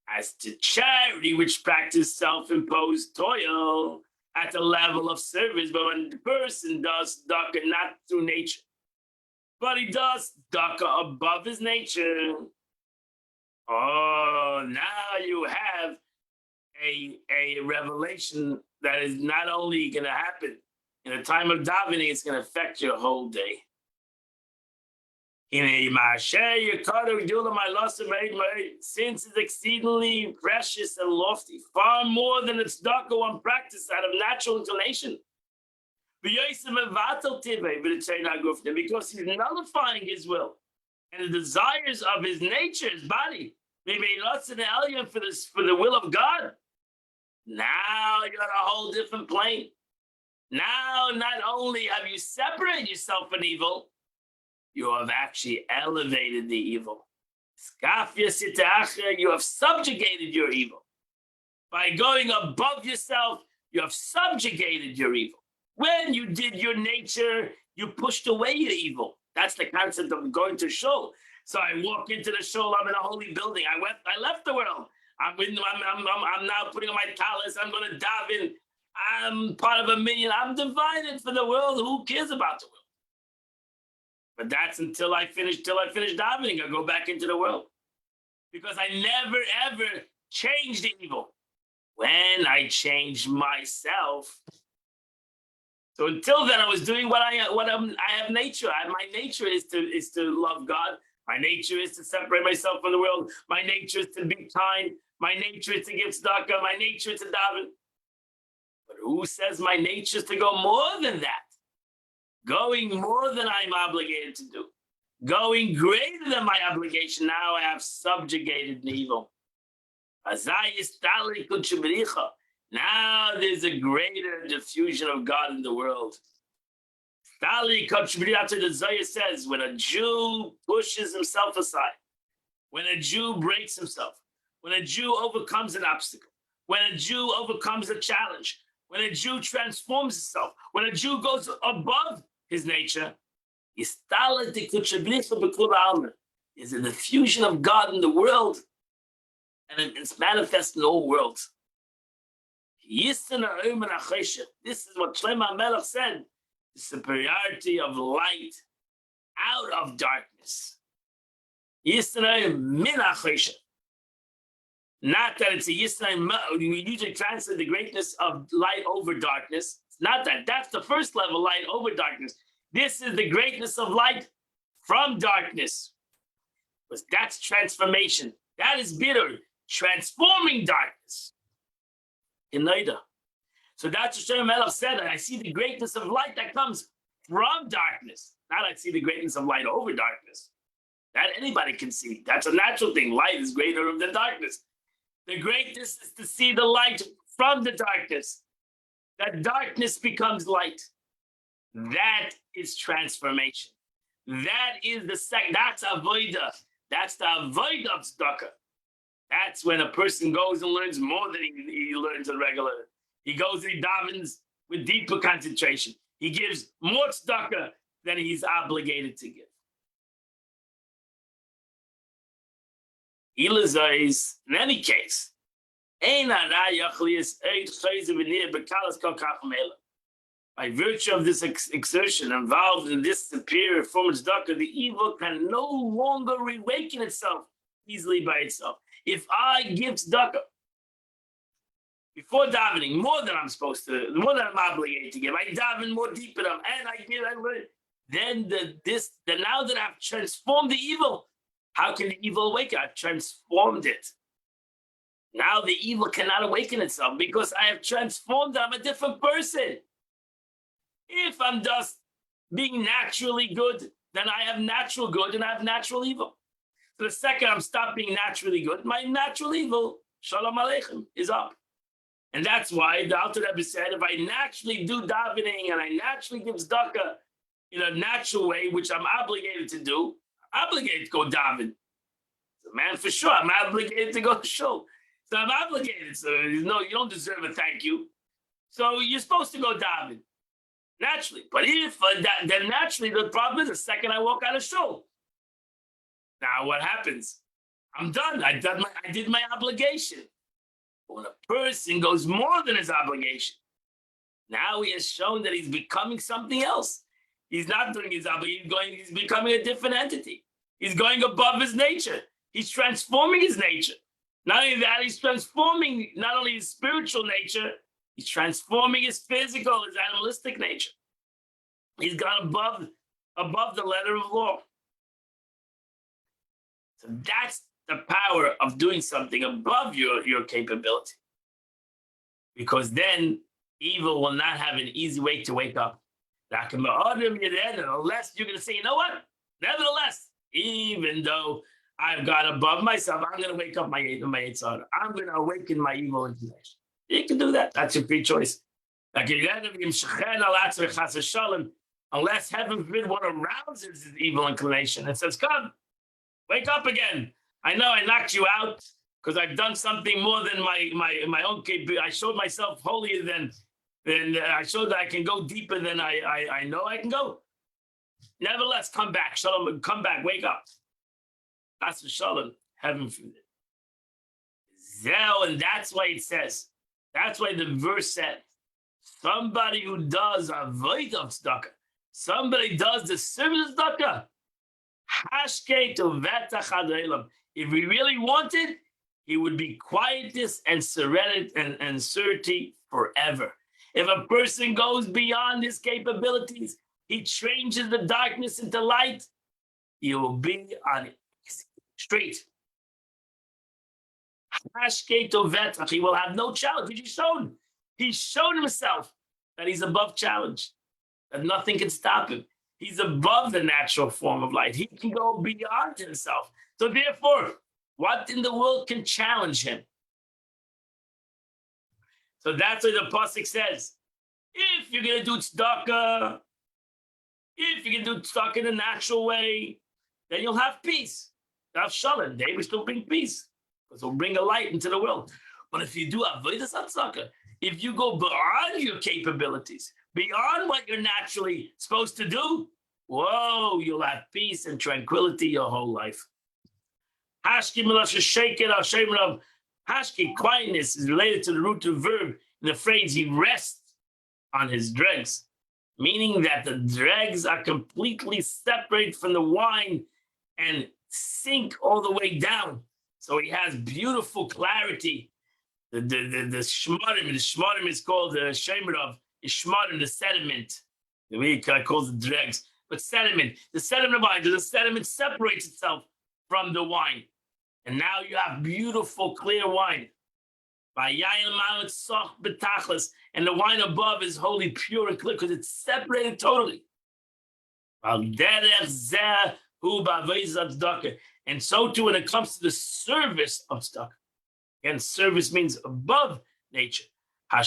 S1: As to charity, which practice self-imposed toil at the level of service, but when the person does tzedakah not through nature, but he does tzedakah above his nature. Oh, now you have a revelation that is not only going to happen in a time of davening, it's going to affect your whole day. Since it's exceedingly precious and lofty, far more than its tzedakah one practice out of natural inclination. Because he's nullifying his will and the desires of his nature, his body. For the will of God. Now you're on a whole different plane. Now, not only have you separated yourself from evil, you have actually elevated the evil. You have subjugated your evil. By going above yourself, you have subjugated your evil. When you did your nature, you pushed away your evil. That's the concept of going to shul. So I walk into the shul, I'm in a holy building. I left the world. I'm now putting on my talis. I'm going to daven. I'm part of a million. I'm divided for the world. Who cares about the world? But that's until I finish davening. I go back into the world. Because I never, ever changed the evil. When I change myself, So until then, I was doing I have nature. My nature is to love God. My nature is to separate myself from the world. My nature is to be kind. My nature is to give tzedakah. My nature is to daven. But who says my nature is to go more than that? Going more than I'm obligated to do. Going greater than my obligation. Now I have subjugated evil. Now there's a greater diffusion of God in the world. The Zohar says, when a Jew pushes himself aside, when a Jew breaks himself, when a Jew overcomes an obstacle, when a Jew overcomes a challenge, when a Jew transforms himself, when a Jew goes above his nature, there's a diffusion of God in the world, and it's manifest in all worlds. This is what Shlomo HaMelech said, the superiority of light out of darkness. Not that it's a Yisrael, we usually translate the greatness of light over darkness. It's not that. That's the first level, light over darkness. This is the greatness of light from darkness. Because that's transformation. That is bitter, transforming darkness. In Naida. So that's what Shlomo HaMelech said. I see the greatness of light that comes from darkness. Not I see the greatness of light over darkness. That anybody can see. That's a natural thing. Light is greater than darkness. The greatness is to see the light from the darkness. That darkness becomes light. That is transformation. That is that's avodah. That's the avodah of tzedakah. That's when a person goes and learns more than he learns on regular. He goes and he davens with deeper concentration. He gives more tzedakah than he's obligated to give. In any case, by virtue of this exertion involved in this superior form of tzedakah, the evil can no longer reawaken itself easily by itself. If I give tzedakah before davening more than I'm supposed to, more than I'm obligated to give, I daven more deeper, and I give, I learn. Then now that I've transformed the evil, how can the evil awaken? I've transformed it. Now the evil cannot awaken itself because I have transformed it. I'm a different person. If I'm just being naturally good, then I have natural good and I have natural evil. So the second I'm stopped being naturally good, my natural evil, Shalom Aleichem, is up. And that's why the Alter Rebbe said, if I naturally do davening and I naturally give tzedakah in a natural way, which I'm obligated to do, obligated to go daven. So man, for sure, I'm obligated to go to shul. So I'm obligated. So you don't deserve a thank you. So you're supposed to go daven naturally. But if then naturally, the problem is the second I walk out of shul. Now what happens? I'm done. I did my obligation. But when a person goes more than his obligation, now he has shown that he's becoming something else. He's not doing his obligation. He's becoming a different entity. He's going above his nature. He's transforming his nature. Not only that, he's transforming not only his spiritual nature, he's transforming his physical, his animalistic nature. He's gone above the letter of law. So that's the power of doing something above your capability. Because then evil will not have an easy way to wake up. Unless you're going to say, you know what? Nevertheless, even though I've got above myself, I'm going to wake up my Yitzhak. I'm going to awaken my evil inclination. You can do that. That's your free choice. Unless heaven forbid one arouses his evil inclination and says, come, wake up again. I know I knocked you out because I've done something more than my own capability. I showed myself holier than I showed that I can go deeper than I know I can go. Nevertheless, come back, Shalom, come back, wake up. That's for Shalom, heaven forbid. And that's why it says, that's why the verse said, somebody who does avoid of tzedakah, somebody does the service of tzedakah, if he really wanted, he would be quietness and serenity and certainty forever. If a person goes beyond his capabilities, he changes the darkness into light, he will be on straight. He will have no challenge. He's shown himself that he's above challenge, that nothing can stop him. He's above the natural form of light. He can go beyond himself. So therefore, what in the world can challenge him? So that's what the pasuk says. If you're going to do tzedakah, if you can do tzedakah in a natural way, then you'll have peace. You'll have shalom. They will still bring peace, because it'll bring a light into the world. But if you do avodas tzedakah, if you go beyond your capabilities, beyond what you're naturally supposed to do, whoa, you'll have peace and tranquility your whole life. Hashki, quietness, is related to the root of the verb in the phrase he rests on his dregs, meaning that the dregs are completely separate from the wine and sink all the way down. So he has beautiful clarity. The shmarim is called the shemer is shmarim, the sediment. The way I call the dregs, but sediment. The sediment of wine, the sediment separates itself from the wine, and now you have beautiful, clear wine. And the wine above is wholly pure and clear because it's separated totally. And so too when it comes to the service of tzedakah. And service means above nature. The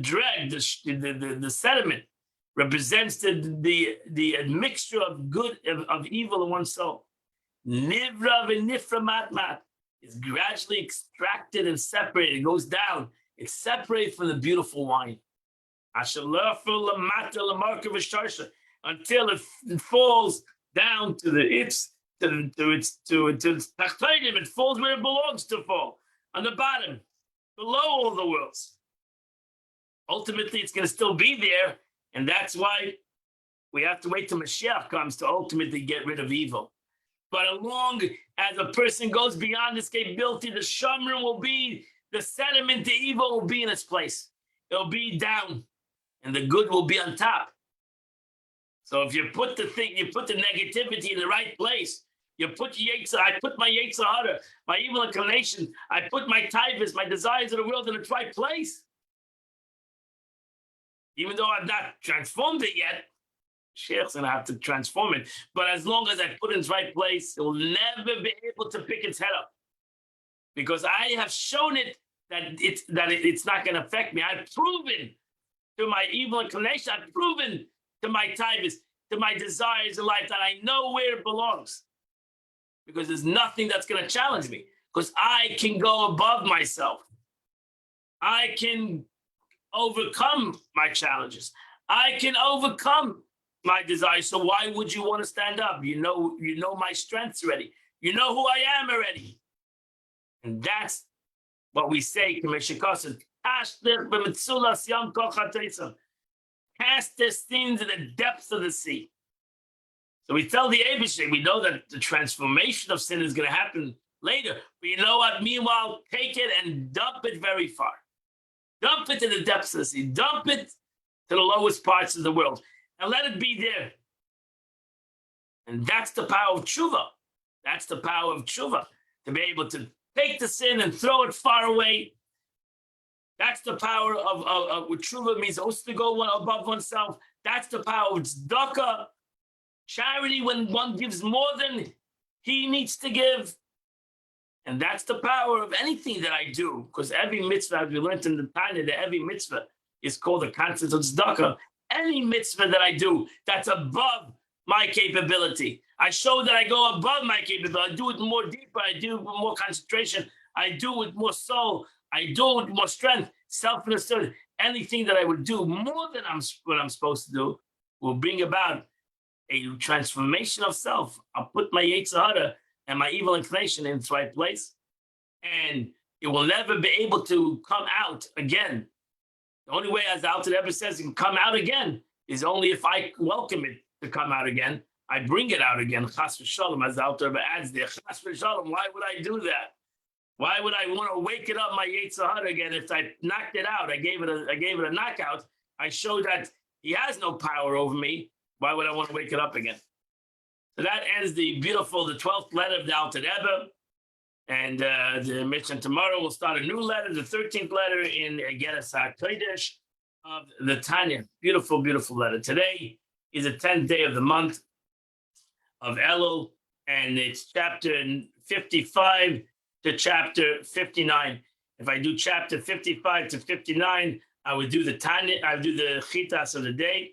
S1: dreg, the sediment, represents the mixture of good of evil in one's soul. Nivra v'nifra matmat is gradually extracted and separated. It goes down. It's separated from the beautiful wine. Until it falls down to its tachtonim. It falls where it belongs to fall, on the bottom, below all the worlds. Ultimately, it's going to still be there, and that's why we have to wait till Mashiach comes to ultimately get rid of evil. But as long as a person goes beyond this capability, the shamrim will be, the sediment, the evil will be in its place. It'll be down, and the good will be on top. So if you put the negativity in the right place, you put I put my Yetzer Hara, my evil inclination, I put my taivas, my desires of the world in its right place. Even though I've not transformed it yet, Sheikh's gonna have to transform it. But as long as I put it in its right place, it will never be able to pick its head up, because I have shown it that it's not going to affect me. I've proven to my evil inclination, I've proven to my taivas, to my desires in life, that I know where it belongs, because there's nothing that's going to challenge me, because I can go above myself. I can overcome my challenges. I can overcome my desires. So why would you want to stand up? You know my strengths already. You know who I am already. And that's what we say, Commissioner Kossen. Cast their sins in the depths of the sea. So we tell the Eibusher, we know that the transformation of sin is going to happen later. But you know what? Meanwhile, take it and dump it very far. Dump it to the depths of the sea. Dump it to the lowest parts of the world. And let it be there. And that's the power of tshuva. That's the power of tshuva. To be able to take the sin and throw it far away. That's the power of what tshuva means, also to go above oneself. That's the power of tzedakah. Charity, when one gives more than he needs to give. And that's the power of anything that I do. Because every mitzvah, as we learned in the Tanya, that every mitzvah is called the concept of tzedakah. Any mitzvah that I do that's above my capability. I show that I go above my capability. I do it more deeper. I do it with more concentration. I do it with more soul. I do it with more strength, self-understood. Anything that I would do more than what I'm supposed to do will bring about a transformation of self. I'll put my Yetzer Hara and my evil inclination in its right place, and it will never be able to come out again. The only way, as the Alter Rebbe says, it can come out again is only if I welcome it to come out again. I bring it out again. Chas v'shalom, as the Alter Rebbe adds there. Chas v'shalom, why would I do that? Why would I want to wake it up my Yetzer Hara again if I knocked it out? I gave it a knockout. I showed that he has no power over me. Why would I want to wake it up again? So that ends the 12th letter of the Alter Rebbe. And the Mishnah tomorrow will start a new letter, the 13th letter in Geras HaKodesh of the Tanya. Beautiful, beautiful letter. Today is the 10th day of the month of Elul, and it's chapter 55 to chapter 59. If I do chapter 55 to 59, I would do the Tanya, I would do the Chitas of the day.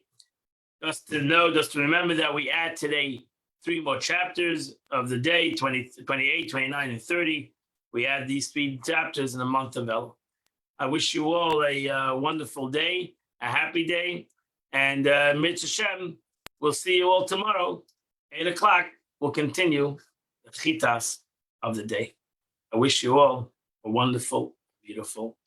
S1: Just to remember that we add today 3 more chapters of the day, 20, 28, 29, and 30. We add these 3 chapters in the month of Elul. I wish you all a wonderful day, a happy day, and Mitzvah Hashem, we'll see you all tomorrow, 8 o'clock. We'll continue the Chitas of the day. I wish you all a wonderful, beautiful.